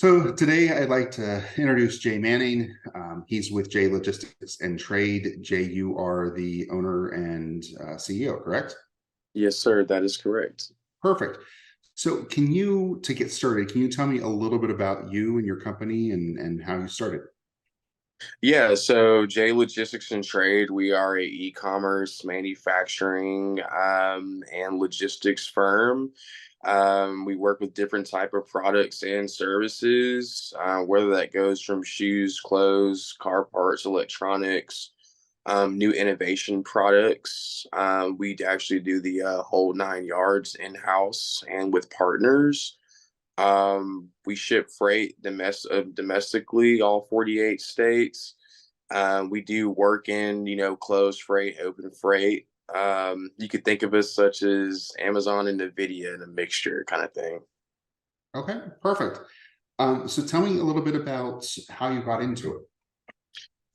So today I'd like to introduce Jay Manning. He's with Jay Logistics and Trade. Jay, you are the owner and CEO, correct? Yes, sir, that is correct. Perfect. So to get started, can you tell me a little bit about you and your company and how you started? Yeah, so J Logistics and Trade, we are a e-commerce manufacturing and logistics firm. We work with different type of products and services, whether that goes from shoes, clothes, car parts, electronics, new innovation products. We actually do the whole nine yards in-house and with partners. We ship freight domestically, all 48 states. We do work in, closed freight, open freight. You could think of us such as Amazon and NVIDIA in a mixture kind of thing. Okay, perfect. So tell me a little bit about how you got into it.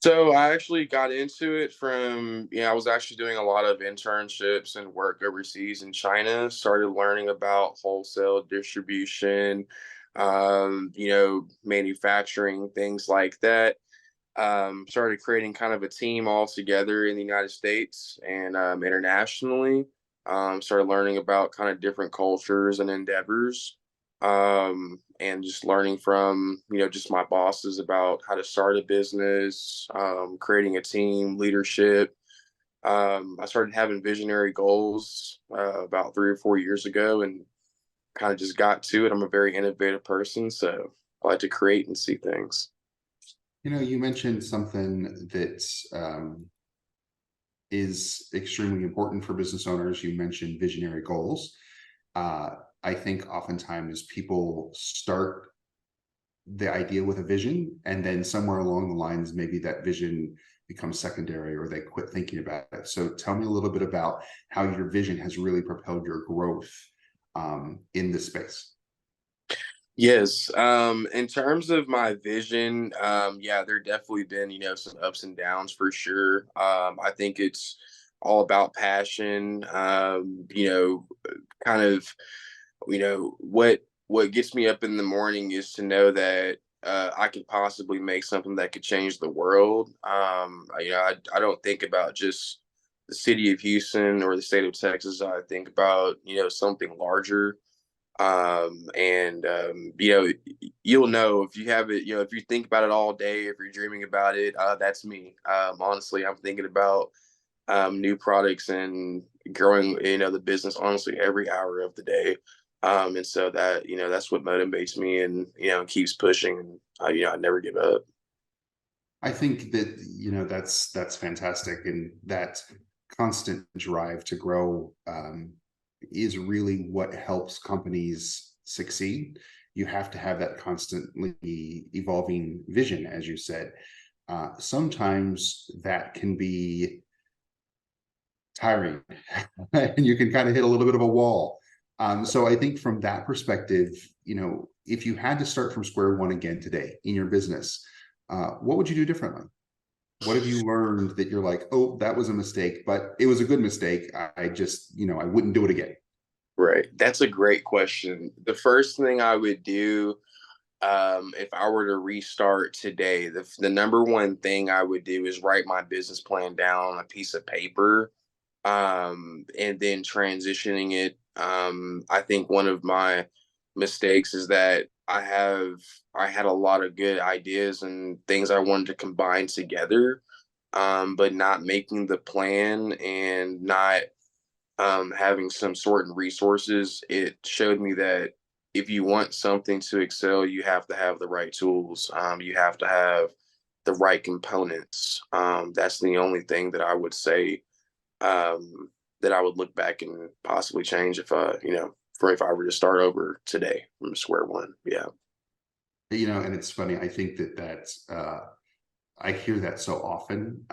So I actually got into it from, I was actually doing a lot of internships and work overseas in China, started learning about wholesale distribution, manufacturing, things like that. Started creating kind of a team all together in the United States and internationally. Started learning about kind of different cultures and endeavors, and just learning from just my bosses about how to start a business, creating a team, leadership. I started having visionary goals about 3 or 4 years ago, and kind of just got to it. I'm a very innovative person, so I like to create and see things. You mentioned something that is extremely important for business owners. You mentioned visionary goals. I think oftentimes people start the idea with a vision, and then somewhere along the lines, maybe that vision becomes secondary or they quit thinking about it. So tell me a little bit about how your vision has really propelled your growth in this space. Yes. In terms of my vision, yeah, there definitely been, some ups and downs for sure. I think it's all about passion. Kind of, what gets me up in the morning is to know that I could possibly make something that could change the world. I don't think about just the city of Houston or the state of Texas. I think about, something larger, and you'll know if you have it, if you think about it all day, if you're dreaming about it, that's me. Honestly, I'm thinking about new products and growing the business honestly every hour of the day. And so that that's what motivates me, and keeps pushing, and I never give up. I think that that's fantastic, and that constant drive to grow is really what helps companies succeed. You have to have that constantly evolving vision, as you said. Sometimes that can be tiring, and you can kind of hit a little bit of a wall. So I think from that perspective, if you had to start from square one again today in your business, what would you do differently? What have you learned that you're like, oh, that was a mistake, but it was a good mistake. I just, I wouldn't do it again. Right, that's a great question. The first thing I would do, if I were to restart today, the number one thing I would do is write my business plan down on a piece of paper, and then transitioning it. I think one of my mistakes is that I had a lot of good ideas and things I wanted to combine together, but not making the plan and not having some sort of resources. It showed me that if you want something to excel, you have to have the right tools. You have to have the right components. That's the only thing that I would say, that I would look back and possibly change if for if I were to start over today from square one. Yeah. And it's funny. I think I hear that so often.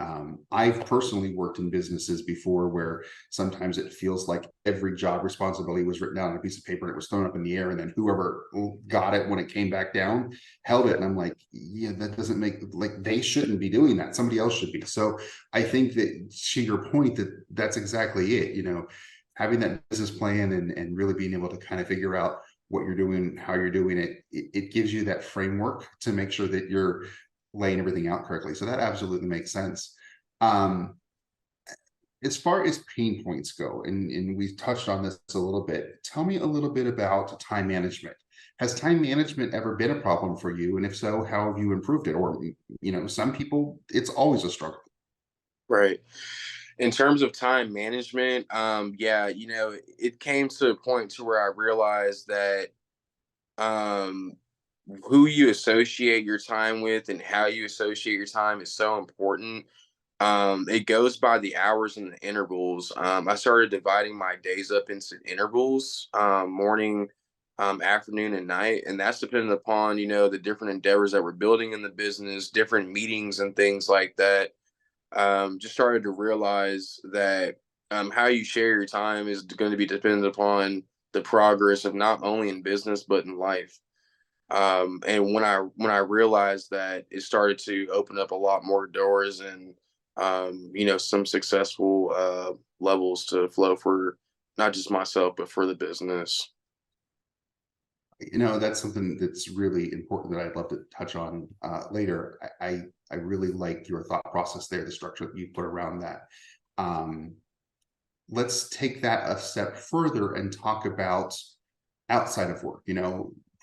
I've personally worked in businesses before where sometimes it feels like every job responsibility was written down on a piece of paper and it was thrown up in the air, and then whoever got it when it came back down held it. And I'm like, yeah, that doesn't make, like, they shouldn't be doing that. Somebody else should be. So I think that, to your point, that's exactly it. Having that business plan and really being able to kind of figure out what you're doing, how you're doing it, it gives you that framework to make sure that you're laying everything out correctly. So that absolutely makes sense. Um, as far as pain points go, and we touched on this a little bit, tell me a little bit about time management. Has time management ever been a problem for you? And if so, how have you improved it? Or, some people, it's always a struggle. Right. In terms of time management, yeah, it came to a point to where I realized that um who you associate your time with and how you associate your time is so important. It goes by the hours and the intervals. I started dividing my days up into intervals, morning, afternoon, and night, and that's dependent upon the different endeavors that we're building in the business, different meetings and things like that. Just started to realize that how you share your time is going to be dependent upon the progress of not only in business but in life. And when I realized that, it started to open up a lot more doors and some successful levels to flow for not just myself but for the business. That's something that's really important that I'd love to touch on later. I really like your thought process there, the structure that you put around that. Um, let's take that a step further and talk about outside of work.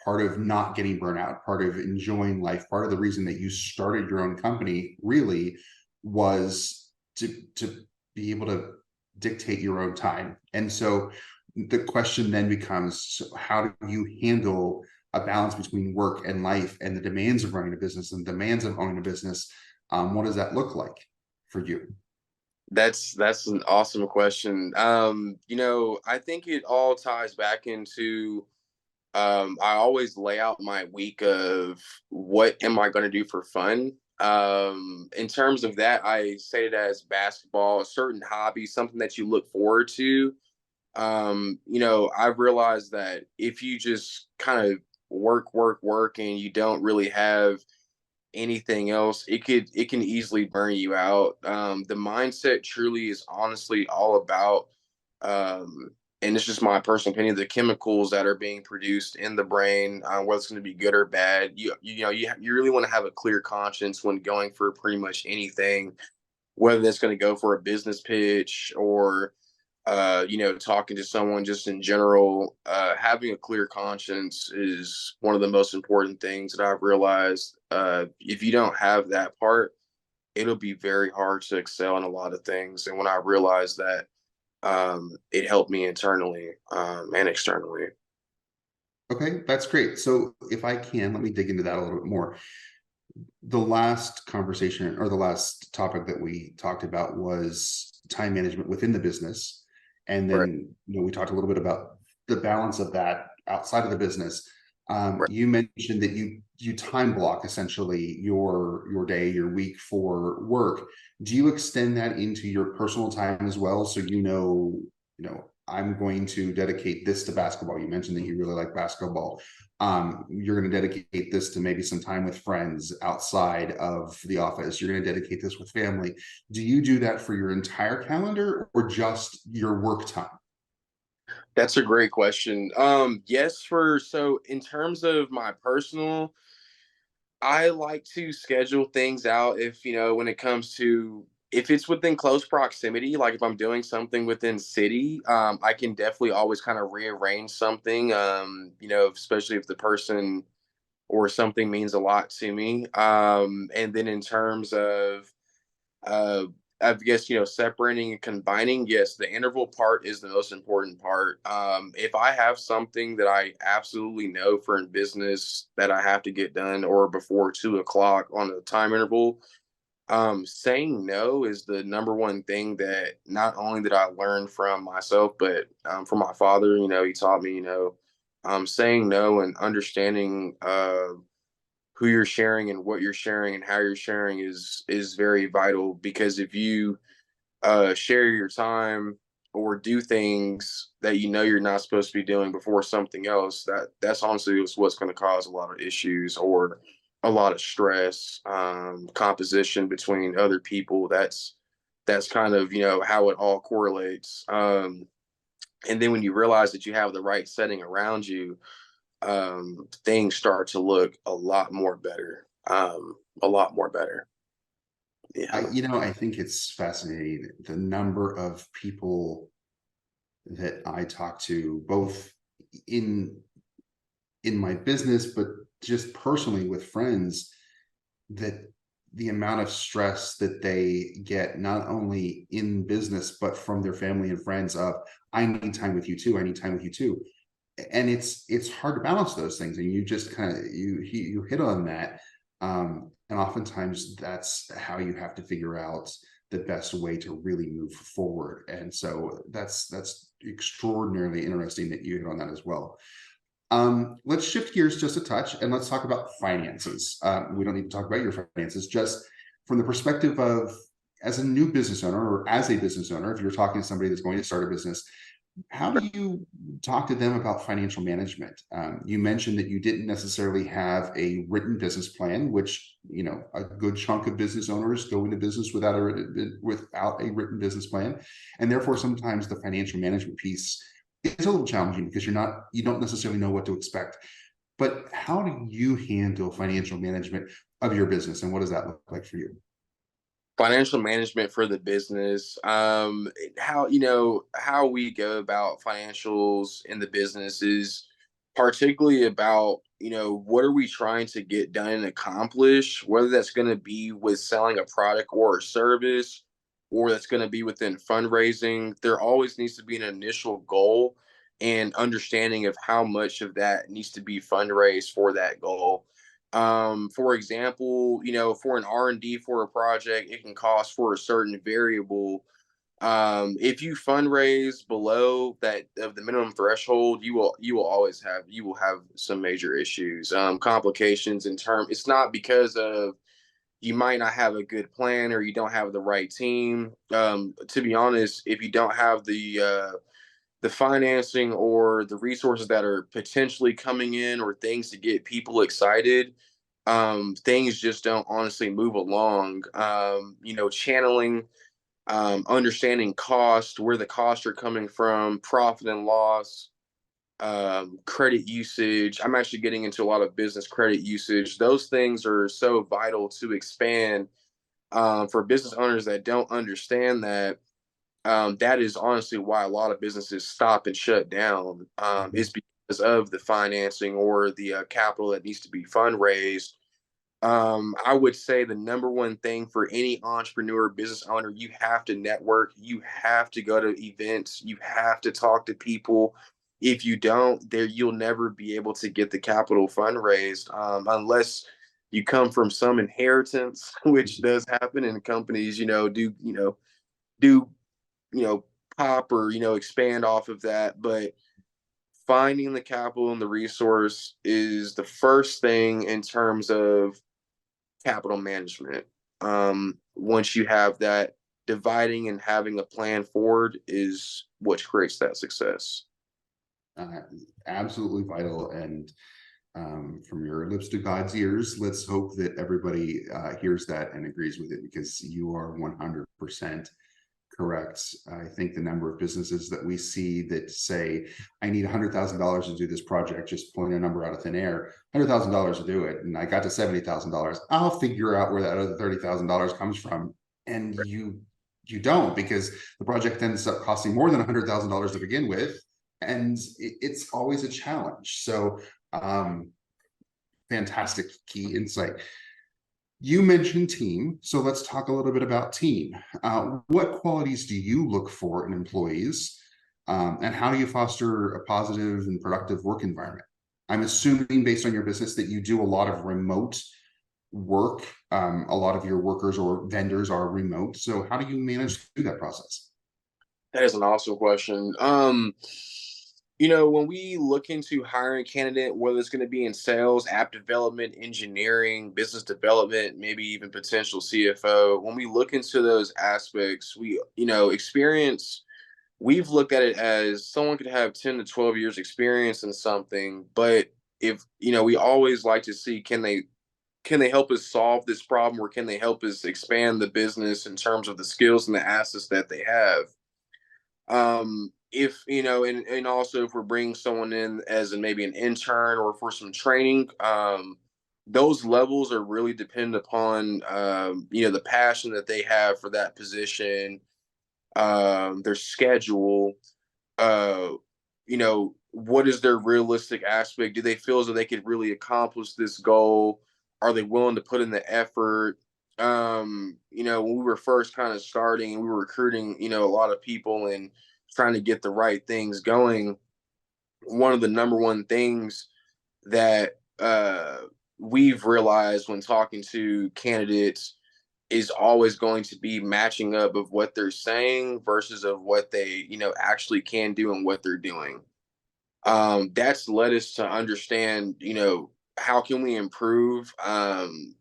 Part of not getting burnout, part of enjoying life, part of the reason that you started your own company really was to be able to dictate your own time. And so the question then becomes, so how do you handle a balance between work and life and the demands of running a business and demands of owning a business? What does that look like for you? That's an awesome question. I think it all ties back into I always lay out my week of what am I going to do for fun. In terms of that, I say it as basketball, a certain hobby, something that you look forward to. I've realized that if you just kind of work, and you don't really have anything else, it can easily burn you out. The mindset truly is honestly all about um and it's just my personal opinion, the chemicals that are being produced in the brain, whether it's going to be good or bad. You really want to have a clear conscience when going for pretty much anything, whether that's going to go for a business pitch or talking to someone just in general. Having a clear conscience is one of the most important things that I've realized. If you don't have that part, it'll be very hard to excel in a lot of things. And when I realized that, it helped me internally and externally. Okay, that's great. So if I can, let me dig into that a little bit more. The last conversation or the last topic that we talked about was time management within the business. And Right, then, we talked a little bit about the balance of that outside of the business. right. You mentioned that you time block essentially your day, your week for work. Do you extend that into your personal time as well? So I'm going to dedicate this to basketball. You mentioned that you really like basketball. You're going to dedicate this to maybe some time with friends outside of the office. You're going to dedicate this with family. Do you do that for your entire calendar or just your work time? That's a great question. Yes, for so in terms of my personal, I like to schedule things out if, when it comes to if it's within close proximity, like if I'm doing something within city, I can definitely always kind of rearrange something, especially if the person or something means a lot to me. And then in terms of uh, I guess separating and combining. Yes, the interval part is the most important part. If I have something that I absolutely know for in business that I have to get done or before 2 o'clock on a time interval, saying no is the number one thing that not only did I learn from myself, but from my father. He taught me, saying no and understanding who you're sharing and what you're sharing and how you're sharing is very vital, because if you share your time or do things that you're not supposed to be doing before something else, that's honestly what's going to cause a lot of issues or a lot of stress, composition between other people. That's kind of how it all correlates. And then when you realize that you have the right setting around you, things start to look a lot more better. A lot more better. Yeah. I think it's fascinating the number of people that I talk to, both in in my business, but just personally with friends, that the amount of stress that they get not only in business but from their family and friends of, I need time with you too, I need time with you too. And it's hard to balance those things, and you just kind of you hit on that. And oftentimes that's how you have to figure out the best way to really move forward. And so that's extraordinarily interesting that you hit on that as well. Let's shift gears just a touch and let's talk about finances. We don't need to talk about your finances, just from the perspective of, as a new business owner or as a business owner, if you're talking to somebody that's going to start a business, how do you talk to them about financial management? You mentioned that you didn't necessarily have a written business plan, which, a good chunk of business owners go into business without a written business plan. And therefore, sometimes the financial management piece is a little challenging because you don't necessarily know what to expect. But how do you handle financial management of your business, and what does that look like for you? Financial management for the business. How we go about financials in the business is particularly about, what are we trying to get done and accomplish, whether that's going to be with selling a product or a service, or that's going to be within fundraising. There always needs to be an initial goal and understanding of how much of that needs to be fundraised for that goal. For example, for an R&D for a project, it can cost for a certain variable. If you fundraise below that of the minimum threshold, you will have some major issues, complications in term. It's not because of you might not have a good plan or you don't have the right team. To be honest, if you don't have the financing or the resources that are potentially coming in or things to get people excited, things just don't honestly move along. Channeling, understanding cost, where the costs are coming from, profit and loss, credit usage. I'm actually getting into a lot of business credit usage. Those things are so vital to expand, for business owners that don't understand that. That is honestly why a lot of businesses stop and shut down. Mhm. Is because of the financing or the capital that needs to be fundraised. I would say the number one thing for any entrepreneur, business owner, you have to network. You have to go to events. You have to talk to people. If you don't, there you'll never be able to get the capital fundraised, unless you come from some inheritance, which does happen in companies. Do you know pop or expand off of that, but finding the capital and the resource is the first thing in terms of capital management. Once you have that, dividing and having a plan forward is what creates that success. uh, Absolutely vital. And from your lips to God's ears, let's hope that everybody hears that and agrees with it, because you are 100% correct. I think the number of businesses that we see that say, I need $100,000 to do this project, just pulling a number out of thin air, $100,000 to do it. And I got to $70,000. I'll figure out where that other $30,000 comes from. And you don't, because the project ends up costing more than $100,000 to begin with. And it's always a challenge. So, fantastic key insight. You mentioned team, so let's talk a little bit about team. What qualities do you look for in employees, and how do you foster a positive and productive work environment? I'm assuming, based on your business, that you do a lot of remote work. A lot of your workers or vendors are remote. So how do you manage through that process? That is an awesome question. When we look into hiring a candidate, whether it's going to be in sales, app development, engineering, business development, maybe even potential CFO, when we look into those aspects, experience, we've looked at it as someone could have 10 to 12 years experience in something, but if, we always like to see, can they help us solve this problem, or can they help us expand the business in terms of the skills and the assets that they have? if you know, and also if we're bringing someone in as maybe an intern or for some training, those levels are really dependent upon the passion that they have for that position, their schedule, uh, what is their realistic aspect? Do they feel as though they could really accomplish this goal? Are they willing to put in the effort? When we were first kind of starting, we were recruiting, a lot of people and trying to get the right things going. One of the number one things that we've realized when talking to candidates is always going to be matching up of what they're saying versus of what they actually can do and what they're doing. That's led us to understand, how can we improve.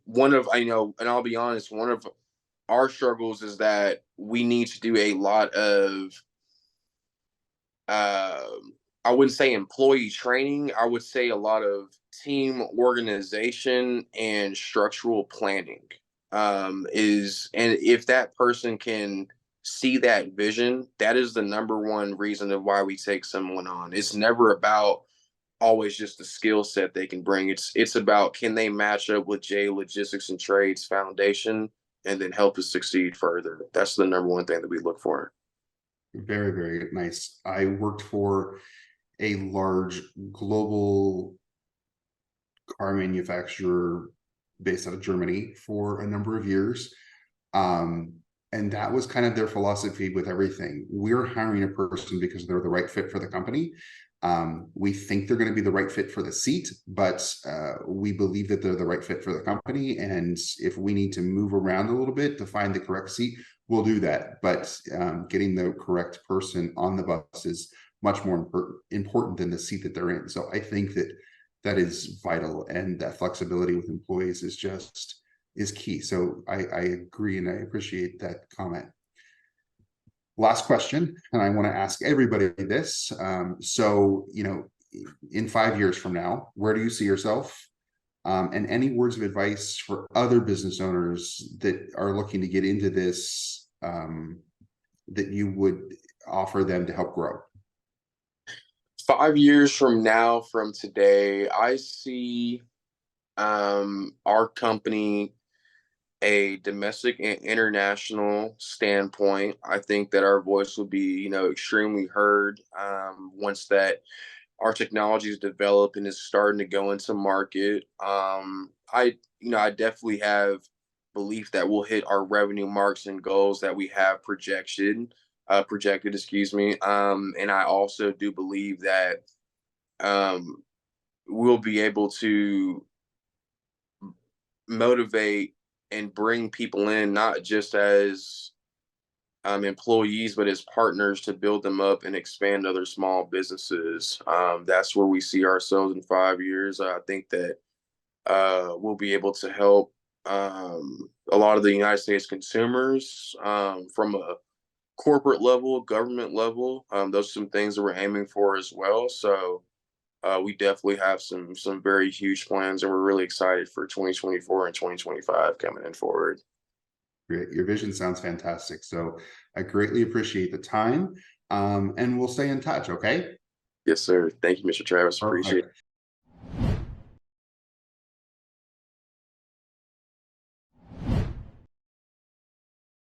One of and I'll be honest, one of our struggles is that we need to do a lot of I wouldn't say employee training, I would say a lot of team organization and structural planning. And if that person can see that vision, that is the number one reason of why we take someone on. It's never about always just the skill set they can bring. It's about, can they match up with J Logistics and Trades Foundation and then help us succeed further. That's the number one thing that we look for. Very, very nice. I worked for a large global car manufacturer based out of Germany for a number of years. And that was kind of their philosophy with everything. We're hiring a person because they're the right fit for the company. We think they're going to be the right fit for the seat, but we believe that they're the right fit for the company. And if we need to move around a little bit to find the correct seat, we'll do that. But getting the correct person on the bus is much more important than the seat that they're in. So I think that that is vital, and that flexibility with employees is key. So I agree, and I appreciate that comment. Last question, and I want to ask everybody this. So, in 5 years from now, where do you see yourself? And any words of advice for other business owners that are looking to get into this, that you would offer them to help grow? 5 years from now, from today, I see our company a domestic and international standpoint. I think that our voice will be, extremely heard once that our technology is developed and is starting to go into market. I definitely have belief that we'll hit our revenue marks and goals that we have projected, excuse me. And I also do believe that um, we'll be able to motivate and bring people in, not just as employees, but as partners to build them up and expand other small businesses. That's where we see ourselves in 5 years. I think that we'll be able to help a lot of the United States consumers from a corporate level, government level. Those are some things that we're aiming for as well. So we definitely have some very huge plans, and we're really excited for 2024 and 2025 coming in forward. Great. Your vision sounds fantastic. So I greatly appreciate the time. And we'll stay in touch. Okay. Yes, sir. Thank you, Mr. Travis. Appreciate Perfect. it.